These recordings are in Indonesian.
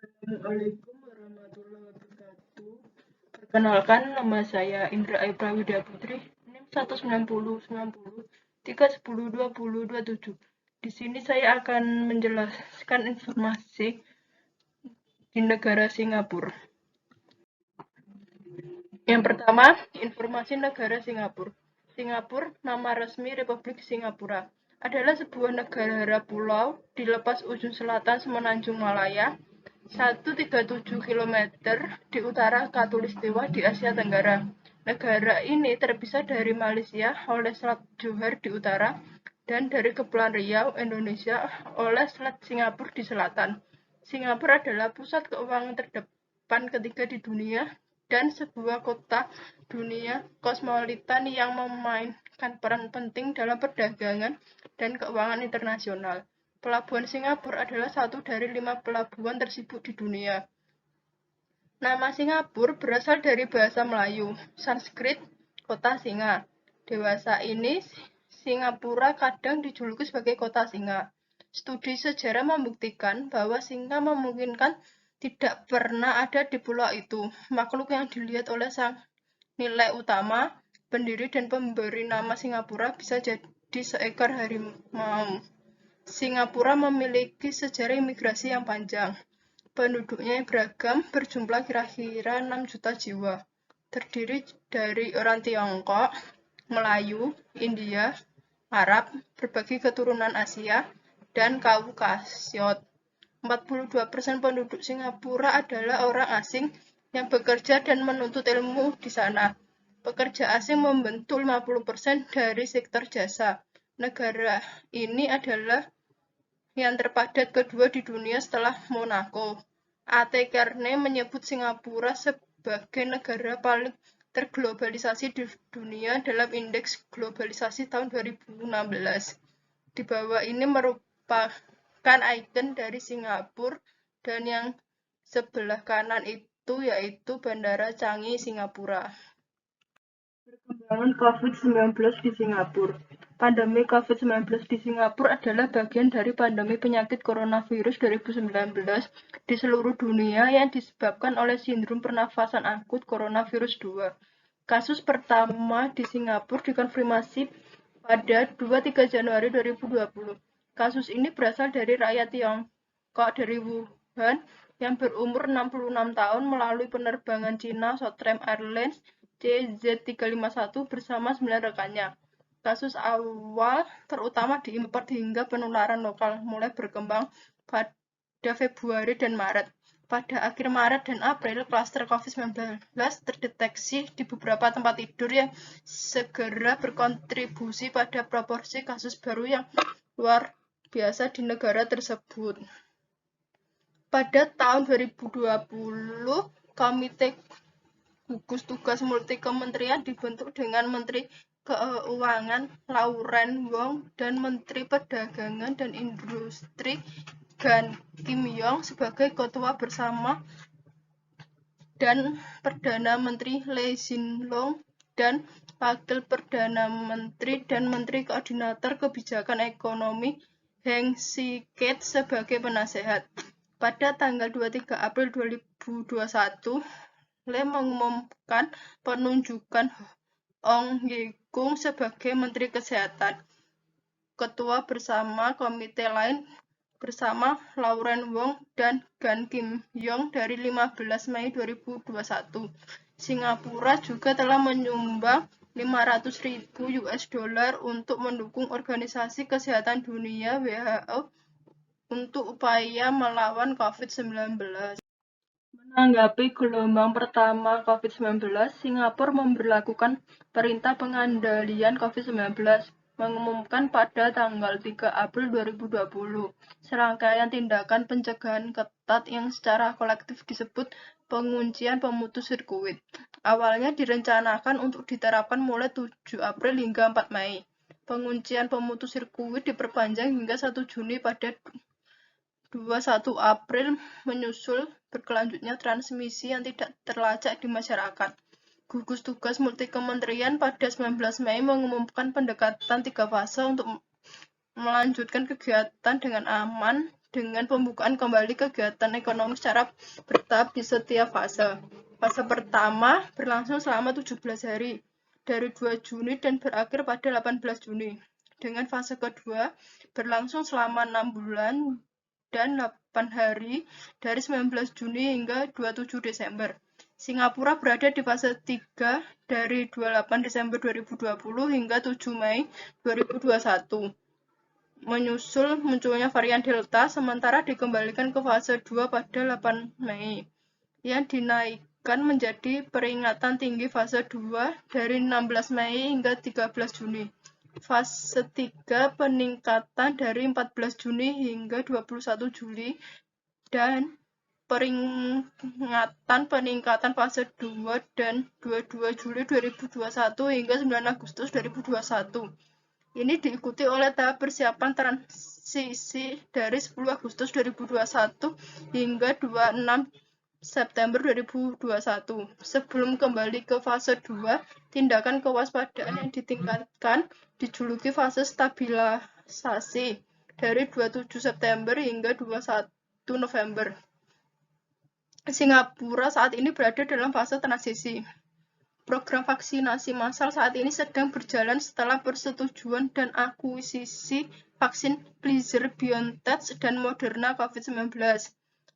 Assalamualaikum warahmatullahi wabarakatuh. Perkenalkan, nama saya Indra Aibra Widya Putri, NIM 19090 3102027. Di sini saya akan menjelaskan informasi di negara Singapura. Yang pertama, informasi negara Singapura. Singapura, nama resmi Republik Singapura, adalah sebuah negara pulau di lepas ujung selatan Semenanjung Malaya, 137 km di utara Khatulistiwa di Asia Tenggara. Negara ini terpisah dari Malaysia oleh Selat Johor di utara dan dari Kepulauan Riau, Indonesia oleh Selat Singapura di selatan. Singapura adalah pusat keuangan terdepan ketiga di dunia dan sebuah kota dunia kosmopolitan yang memainkan peran penting dalam perdagangan dan keuangan internasional. Pelabuhan Singapura adalah satu dari 5 pelabuhan tersibuk di dunia. Nama Singapura berasal dari bahasa Melayu, Sanskrit, kota singa. Dewasa ini, Singapura kadang dijuluki sebagai kota singa. Studi sejarah membuktikan bahwa singa memungkinkan tidak pernah ada di pulau itu. Makhluk yang dilihat oleh sang nilai utama, pendiri dan pemberi nama Singapura bisa jadi seekor harimau. Singapura memiliki sejarah imigrasi yang panjang. Penduduknya yang beragam, berjumlah kira-kira 6 juta jiwa. Terdiri dari orang Tiongkok, Melayu, India, Arab, berbagai keturunan Asia, dan Kaukasyot. 42% penduduk Singapura adalah orang asing yang bekerja dan menuntut ilmu di sana. Pekerja asing membentuk 50% dari sektor jasa. Negara ini adalah yang terpadat kedua di dunia setelah Monaco. A.T. Kearney menyebut Singapura sebagai negara paling terglobalisasi di dunia dalam indeks globalisasi tahun 2016. Di bawah ini merupakan ikon dari Singapura dan yang sebelah kanan itu yaitu Bandara Changi, Singapura. Perkembangan COVID-19 di Singapura. Pandemi COVID-19 di Singapura adalah bagian dari pandemi penyakit coronavirus 2019 di seluruh dunia yang disebabkan oleh sindrom pernafasan akut coronavirus 2. Kasus pertama di Singapura dikonfirmasi pada 23 Januari 2020. Kasus ini berasal dari rakyat Tiongkok dari Wuhan yang berumur 66 tahun melalui penerbangan Cina Southern Airlines CZ351 bersama 9 rekannya. Kasus awal terutama diimport hingga penularan lokal mulai berkembang pada Februari dan Maret. Pada akhir Maret dan April, klaster COVID-19 terdeteksi di beberapa tempat tidur yang segera berkontribusi pada proporsi kasus baru yang luar biasa di negara tersebut. Pada tahun 2020, Komite Gugus Tugas Multi Kementerian dibentuk dengan Menteri Keuangan Lauren Wong dan Menteri Perdagangan dan Industri Gan Kim Yong sebagai ketua bersama dan Perdana Menteri Lee Hsien Loong dan Wakil Perdana Menteri dan Menteri Koordinator Kebijakan Ekonomi Heng Swee-keat sebagai penasehat. Pada tanggal 23 April 2021, Lee mengumumkan penunjukan Ong Ye-kung sebagai Menteri Kesehatan. Ketua bersama komite lain bersama Lauren Wong dan Gan Kim Yong dari 15 Mei 2021. Singapura juga telah menyumbang 500.000 US dollar untuk mendukung Organisasi Kesehatan Dunia WHO untuk upaya melawan COVID-19. Menanggapi gelombang pertama COVID-19, Singapura memberlakukan perintah pengendalian COVID-19, mengumumkan pada tanggal 3 April 2020 serangkaian tindakan pencegahan ketat yang secara kolektif disebut penguncian pemutus sirkuit. Awalnya direncanakan untuk diterapkan mulai 7 April hingga 4 Mei. Penguncian pemutus sirkuit diperpanjang hingga 1 Juni pada 21 April menyusul berkelanjutnya transmisi yang tidak terlacak di masyarakat. Gugus Tugas Multi Kementerian pada 19 Mei mengumumkan pendekatan 3 fase untuk melanjutkan kegiatan dengan aman dengan pembukaan kembali kegiatan ekonomi secara bertahap di setiap fase. Fase pertama berlangsung selama 17 hari, dari 2 Juni dan berakhir pada 18 Juni. Dengan fase kedua berlangsung selama 6 bulan dan 8 hari, dari 19 Juni hingga 27 Desember. Singapura berada di fase 3 dari 28 Desember 2020 hingga 7 Mei 2021. Menyusul munculnya varian Delta, sementara dikembalikan ke fase 2 pada 8 Mei, yang dinaikkan menjadi peringatan tinggi fase 2 dari 16 Mei hingga 13 Juni. Fase 3 peningkatan dari 14 Juni hingga 21 Juli dan peringatan peningkatan fase 2 dan 22 Juli 2021 hingga 9 Agustus 2021. Ini diikuti oleh tahap persiapan transisi dari 10 Agustus 2021 hingga 26 September 2021. Sebelum kembali ke fase 2, tindakan kewaspadaan yang ditingkatkan dijuluki fase stabilisasi dari 27 September hingga 21 November. Singapura saat ini berada dalam fase transisi. Program vaksinasi massal saat ini sedang berjalan setelah persetujuan dan akuisisi vaksin Pfizer-BioNTech dan Moderna COVID-19.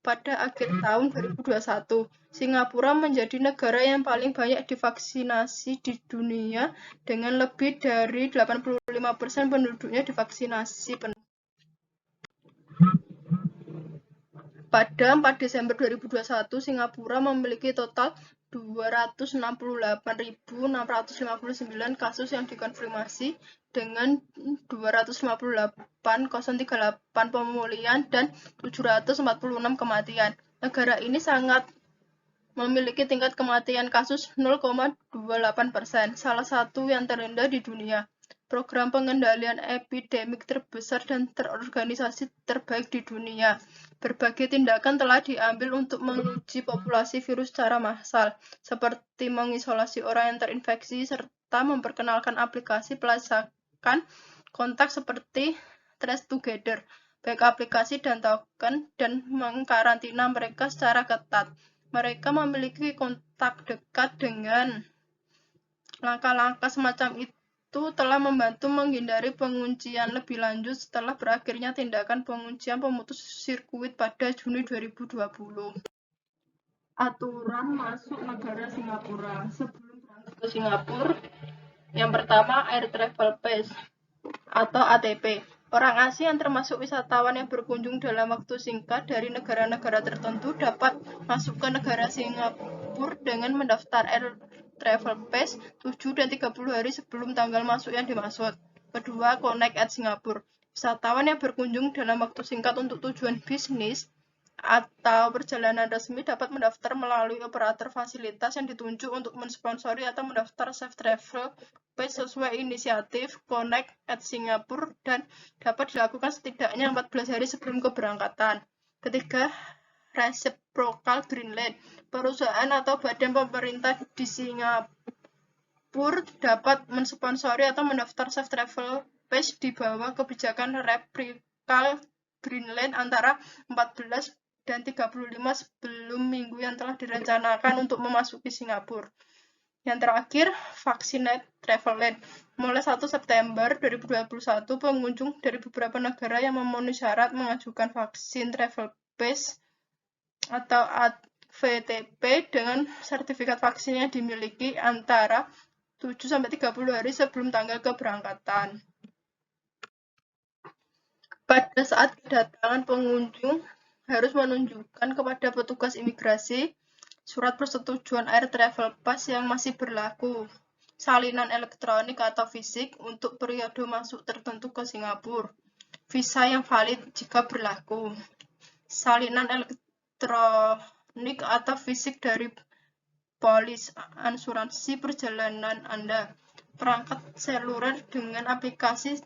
Pada akhir tahun 2021, Singapura menjadi negara yang paling banyak divaksinasi di dunia dengan lebih dari 85% penduduknya divaksinasi penuh. Pada 4 Desember 2021, Singapura memiliki total 268.659 kasus yang dikonfirmasi dengan 258.038 pemulihan dan 746 kematian. Negara ini sangat memiliki tingkat kematian kasus 0,28%, salah satu yang terendah di dunia. Program pengendalian epidemik terbesar dan terorganisasi terbaik di dunia. Berbagai tindakan telah diambil untuk menguji populasi virus secara massal, seperti mengisolasi orang yang terinfeksi serta memperkenalkan aplikasi pelacakan kontak seperti Trace Together, baik aplikasi dan token, dan mengkarantina mereka secara ketat. Mereka memiliki kontak dekat dengan langkah-langkah semacam itu telah membantu menghindari penguncian lebih lanjut setelah berakhirnya tindakan penguncian pemutus sirkuit pada Juni 2020. Aturan masuk negara Singapura. Sebelum berangkat ke Singapura, yang pertama Air Travel Pass atau ATP. Orang asing yang termasuk wisatawan yang berkunjung dalam waktu singkat dari negara-negara tertentu dapat masuk ke negara Singapura dengan mendaftar Air Travel Pass 7 dan 30 hari sebelum tanggal masuk yang dimaksud. Kedua, Connect at Singapura. Wisatawan yang berkunjung dalam waktu singkat untuk tujuan bisnis atau perjalanan resmi dapat mendaftar melalui operator fasilitas yang ditunjuk untuk mensponsori atau mendaftar Safe Travel Pass sesuai inisiatif Connect at Singapura dan dapat dilakukan setidaknya 14 hari sebelum keberangkatan. Ketiga, Reciprocal Greenland. Perusahaan atau badan pemerintah di Singapura dapat mensponsori atau mendaftar Safe Travel Pass di bawah kebijakan Reciprocal Greenland antara 14 dan 35 sebelum minggu yang telah direncanakan untuk memasuki Singapura. Yang terakhir, Vaccinate Traveland. Mulai 1 September 2021, pengunjung dari beberapa negara yang memenuhi syarat mengajukan vaksin Travel Pass atau VTP dengan sertifikat vaksin yang dimiliki antara 7-30 hari sebelum tanggal keberangkatan. Pada saat kedatangan pengunjung harus menunjukkan kepada petugas imigrasi surat persetujuan Air Travel Pass yang masih berlaku, salinan elektronik atau fisik untuk periode masuk tertentu ke Singapura, visa yang valid jika berlaku, salinan elektronik atau fisik dari polis asuransi perjalanan Anda, perangkat seluler dengan aplikasi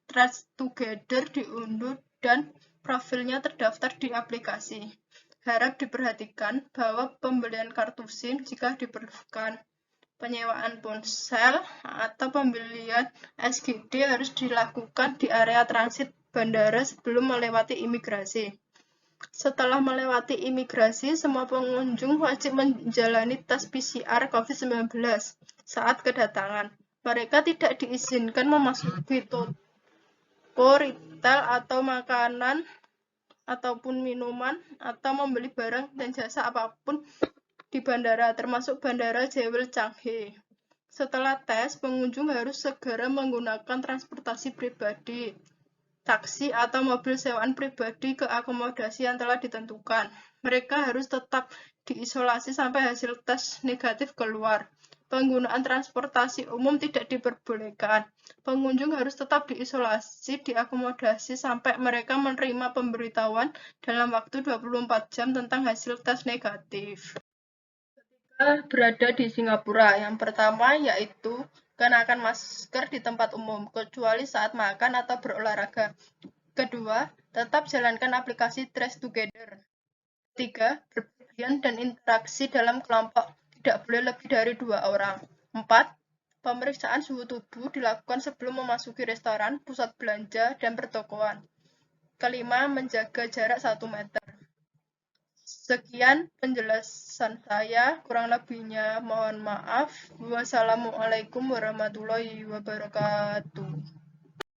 Trace Together diunduh dan profilnya terdaftar di aplikasi. Harap diperhatikan bahwa pembelian kartu SIM jika diperlukan, penyewaan ponsel, atau pembelian SGD harus dilakukan di area transit bandara sebelum melewati imigrasi. Setelah melewati imigrasi, semua pengunjung wajib menjalani tes PCR COVID-19 saat kedatangan. Mereka tidak diizinkan memasuki toko retail atau makanan ataupun minuman atau membeli barang dan jasa apapun di bandara, termasuk Bandara Jewel Changhe. Setelah tes, pengunjung harus segera menggunakan transportasi pribadi, taksi atau mobil sewaan pribadi ke akomodasi yang telah ditentukan. Mereka harus tetap diisolasi sampai hasil tes negatif keluar. Penggunaan transportasi umum tidak diperbolehkan. Pengunjung harus tetap diisolasi di akomodasi sampai mereka menerima pemberitahuan dalam waktu 24 jam tentang hasil tes negatif. Ketika berada di Singapura, yang pertama yaitu kenakan masker di tempat umum, kecuali saat makan atau berolahraga. Kedua, tetap jalankan aplikasi Trace Together. Ketiga, berpergian dan interaksi dalam kelompok tidak boleh lebih dari 2 orang. 4. Pemeriksaan suhu tubuh dilakukan sebelum memasuki restoran, pusat belanja, dan pertokoan. Kelima, menjaga jarak 1 meter. Sekian penjelasan saya, kurang lebihnya mohon maaf. Wassalamualaikum warahmatullahi wabarakatuh.